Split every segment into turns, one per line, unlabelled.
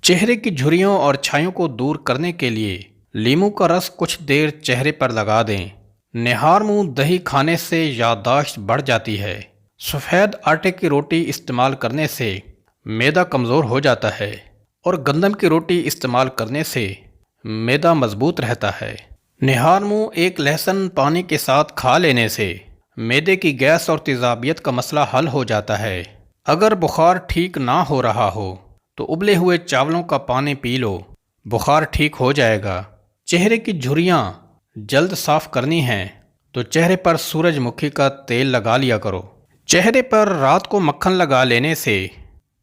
چہرے کی جھریوں اور چھائیوں کو دور کرنے کے لیے لیموں کا رس کچھ دیر چہرے پر لگا دیں۔ نہار منہ دہی کھانے سے یادداشت بڑھ جاتی ہے۔ سفید آٹے کی روٹی استعمال کرنے سے معدہ کمزور ہو جاتا ہے اور گندم کی روٹی استعمال کرنے سے معدہ مضبوط رہتا ہے۔ نہار منہ ایک لہسن پانی کے ساتھ کھا لینے سے معدے کی گیس اور تیزابیت کا مسئلہ حل ہو جاتا ہے۔ اگر بخار ٹھیک نہ ہو رہا ہو تو ابلے ہوئے چاولوں کا پانی پی لو، بخار ٹھیک ہو جائے گا۔ چہرے کی جھریاں جلد صاف کرنی ہیں تو چہرے پر سورج مکھی کا تیل لگا لیا کرو۔ چہرے پر رات کو مکھن لگا لینے سے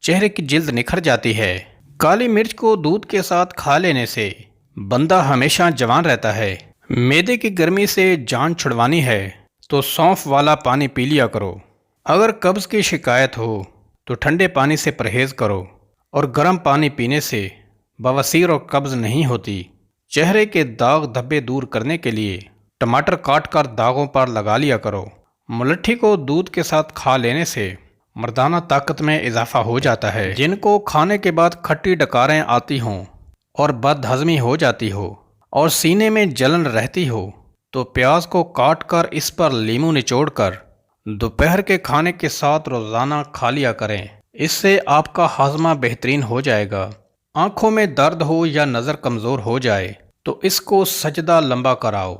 چہرے کی جلد نکھر جاتی ہے۔ کالی مرچ کو دودھ کے ساتھ کھا لینے سے بندہ ہمیشہ جوان رہتا ہے۔ معدے کی گرمی سے جان چھڑوانی ہے تو سونف والا پانی پی لیا کرو۔ اگر قبض کی شکایت ہو تو ٹھنڈے پانی سے پرہیز کرو اور گرم پانی پینے سے بواسیر اور قبض نہیں ہوتی۔ چہرے کے داغ دھبے دور کرنے کے لیے ٹماٹر کاٹ کر داغوں پر لگا لیا کرو۔ ملٹھی کو دودھ کے ساتھ کھا لینے سے مردانہ طاقت میں اضافہ ہو جاتا ہے۔ جن کو کھانے کے بعد کھٹی ڈکاریں آتی ہوں اور بد ہضمی ہو جاتی ہو اور سینے میں جلن رہتی ہو تو پیاز کو کاٹ کر اس پر لیموں نچوڑ کر دوپہر کے کھانے کے ساتھ روزانہ کھا لیا کریں۔ اس سے آپ کا ہاضمہ بہترین ہو جائے گا۔ آنکھوں میں درد ہو یا نظر کمزور ہو جائے تو اس کو سجدہ لمبا کراؤ۔